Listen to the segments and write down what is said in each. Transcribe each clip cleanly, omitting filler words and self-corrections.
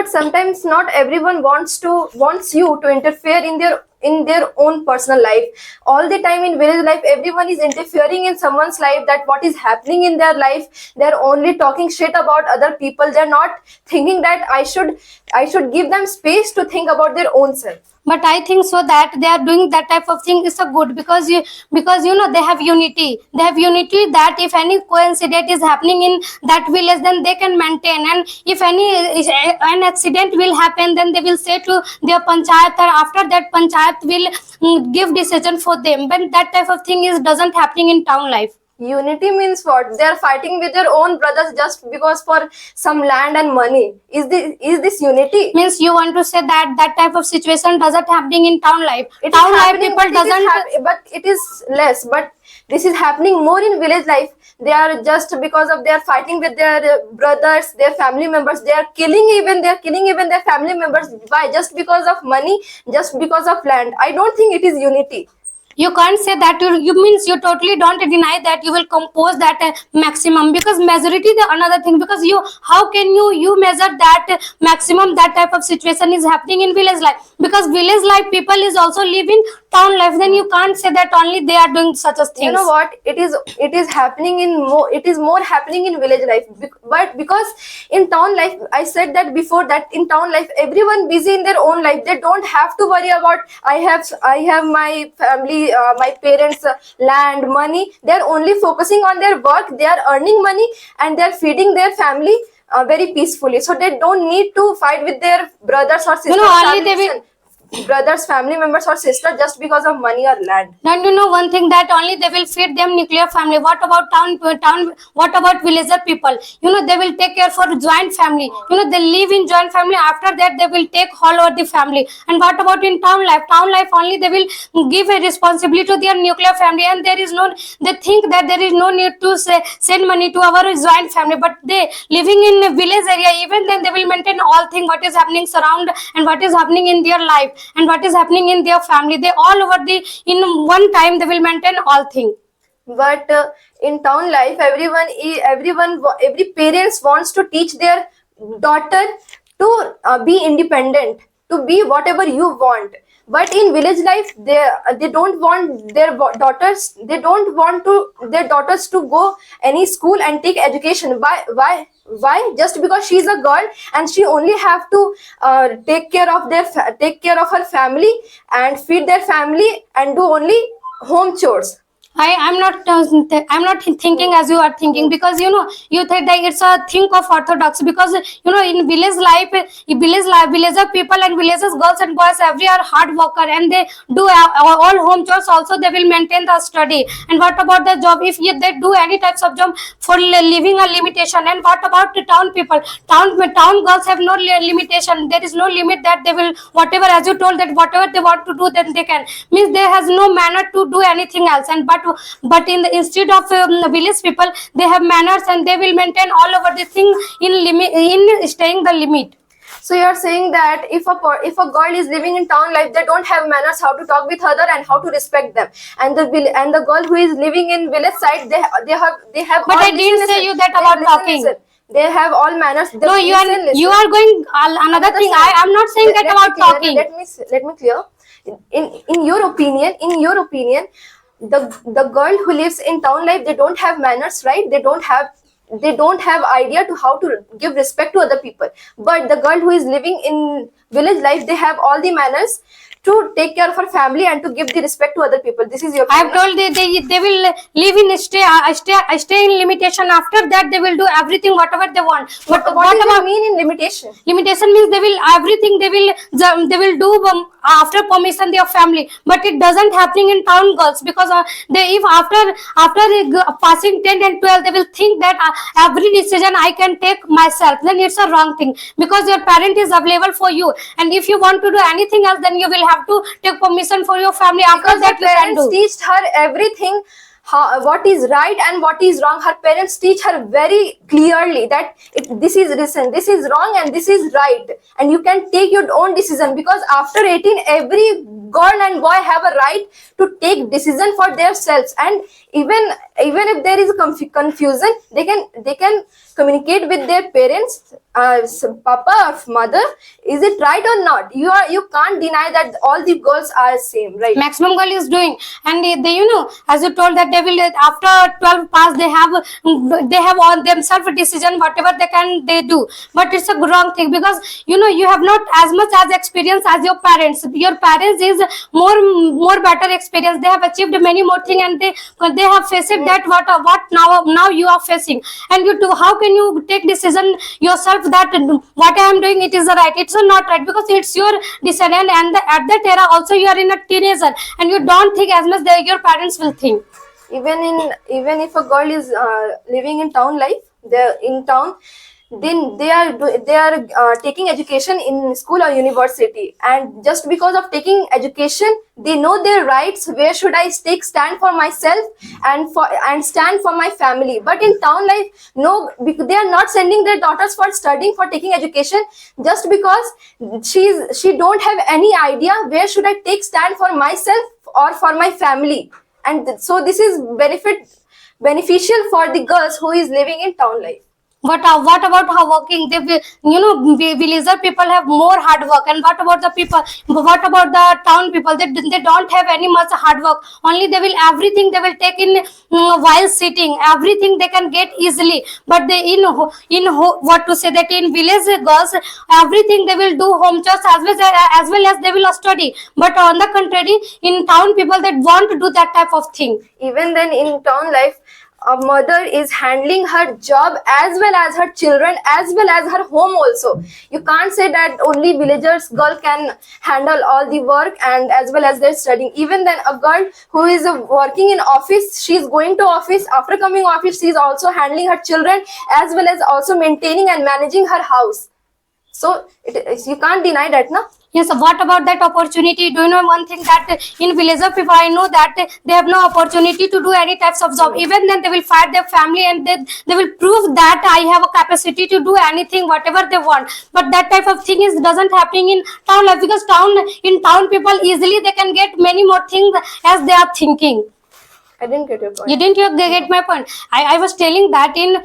but sometimes not everyone wants you to interfere in their own personal life. All the time in village life, everyone is interfering in someone's life, that what is happening in their life. They're only talking shit about other people. They're not thinking that I should give them space to think about their own self. But I think so that they are doing that type of thing is a good, because you know they have unity. They have unity that if any coincidence is happening in that village, then they can maintain. And if an accident will happen, then they will say to their panchayat, or after that panchayat will give decision for them. But that type of thing is doesn't happening in town life. Unity means what? They are fighting with their own brothers just because for some land and money. Is this unity? Means you want to say that that type of situation doesn't happening in town life. It is Town life happening- people it is doesn't. but it is less. But this is happening more in village life. They are just because of they are fighting with their brothers, their family members. They are killing even their family members. Why? Just because of money, just because of land. I don't think it is unity. You can't say that. You means you totally don't deny that you will compose that maximum, because majority the another thing, because you, how can you measure that maximum, that type of situation is happening in village life, because village life people is also live in town life. Then you can't say that only they are doing such a thing. You know what? It is happening in more happening in village life. But because in town life, I said that before, that in town life everyone busy in their own life. They don't have to worry about I have my family, my parents, land, money. They're only focusing on their work. They are earning money and they're feeding their family very peacefully. So they don't need to fight with their brothers or sisters. Only they will. Brothers, family members or sisters just because of money or land. And you know one thing, that only they will feed them nuclear family. What about town? What about villager people? You know they will take care for joint family. You know they live in joint family. After that they will take all over the family. And what about in town life? Town life only they will give a responsibility to their nuclear family, and there is no. They think that there is no need to send money to our joint family. But they living in a village area, even then they will maintain all things what is happening surround and what is happening in their life and what is happening in their family. They all over the in one time they will maintain all things. But in town life, every parents wants to teach their daughter to be independent, to be whatever you want. But in village life, they don't want their daughters. They don't want their daughters to go any school and take education. Why? Just because she's a girl and she only have to take care of her family and feed their family and do only home chores. I'm not thinking as you are thinking, because you know you think that it's a thing of orthodox, because you know in villager people and villagers girls and boys every are hard worker, and they do all home chores. Also they will maintain the study. And what about the job? If they do any types of job for living a limitation. And what about the town people? Town girls have no limitation. There is no limit that they will whatever, as you told, that whatever they want to do then they can. Means there has no manner to do anything else. And but in the instead of village people, they have manners and they will maintain all over the thing in staying the limit. So you are saying that if a girl is living in town life, they don't have manners how to talk with other and how to respect them. And the girl who is living in village side, they have. But I didn't say you that about talking. They have all manners. No, you are going another thing. I am not saying that about talking. Let me clear. In your opinion, the girl who lives in town life, they don't have manners, right? They don't have idea to how to give respect to other people. But the girl who is living in village life, they have all the manners to take care of her family and to give the respect to other people. This is your I have told they will live in stay in limitation. After that they will do everything whatever they want. But what does it mean in limitation? Limitation means they will everything they will do after permission their family. But it doesn't happening in town girls, because they if after passing 10 and 12 they will think that every decision I can take myself. Then it's a wrong thing, because your parent is available for you, and if you want to do anything else, then you will have to take permission for your family. After that you can do. Teach her everything, what is right and what is wrong. Her parents teach her very clearly that this is wrong and this is right, and you can take your own decision. Because after 18, every girl and boy have a right to take decision for themselves. And even if there is confusion, they can communicate with their parents, papa or mother. Is it right or not? You can't deny that all the girls are same, right? Maximum girl is doing, and they you know, as you told that they will after 12 pass they have on themselves decision whatever they do, but it's a wrong thing because you know you have not as much as experience as your parents. Your parents is more better experience. They have achieved many more things, and they have faced that what now you are facing, and you do. How can you take decision yourself that what I am doing it is the right? It's not right because it's your decision, and at that era also you are in a teenager and you don't think as much that your parents will think. Even if a girl is living in town life, they're in town, then they are taking education in school or university, and just because of taking education they know their rights. Where should I take stand for myself and stand for my family? But in town life, no, they are not sending their daughters for studying, for taking education, just because she don't have any idea where should I take stand for myself or for my family. And so this is beneficial for the girls who is living in town life. What about how working? Villager people have more hard work, and what about the people? What about the town people? They don't have any much hard work. Only they will everything they will take in while sitting. Everything they can get easily. But they what to say that in village girls everything they will do home chores as well as they will study. But on the contrary, in town people they want to do that type of thing. Even then in town life, a mother is handling her job as well as her children as well as her home also. You can't say that only villagers girl can handle all the work and as well as their studying. Even then a girl who is working in office, she is going to office, after coming office she is also handling her children as well as also maintaining and managing her house. So you can't deny that, na? Yes, what about that opportunity? Do you know one thing that in villager people, I know that they have no opportunity to do any types of job. Even then they will fight their family and they will prove that I have a capacity to do anything, whatever they want. But that type of thing doesn't happening in town life because in town people easily they can get many more things as they are thinking. I didn't get your point. You didn't get my point. I was telling that in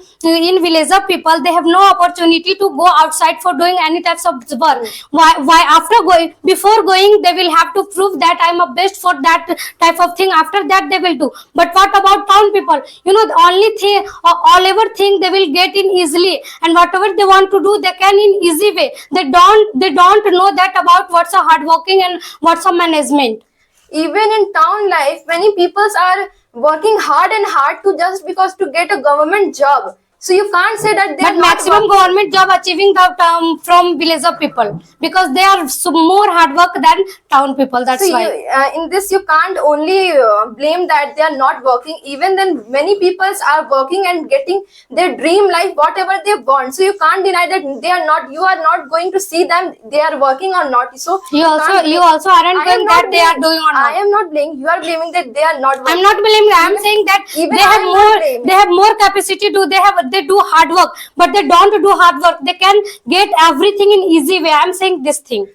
villager people they have no opportunity to go outside for doing any types of work. Why after going, before going they will have to prove that I'm a best for that type of thing. After that they will do. But what about town people? You know, the only thing all everything they will get in easily, and whatever they want to do they can in easy way. They don't know that about what's a hard working and what's a management. Even in town life, many people are working hard and hard to just because to get a government job. So you can't say that they but are not maximum working. government job achieving the from villager people because they are more hard work than town people. That's So why. in this you can't only blame that they are not working. Even then many people are working and getting their dream life whatever they want. So you can't deny that they are not. You are not going to see them they are working or not. So You can't blame- also aren't I am saying not that they are blaming- doing or not. I am not blaming. You are blaming that they are not working. I'm not blaming. I'm saying that Even they I have am not more. blaming. They have more capacity to. They do hard work, but they don't do hard work. They can get everything in easy way. I'm saying this thing.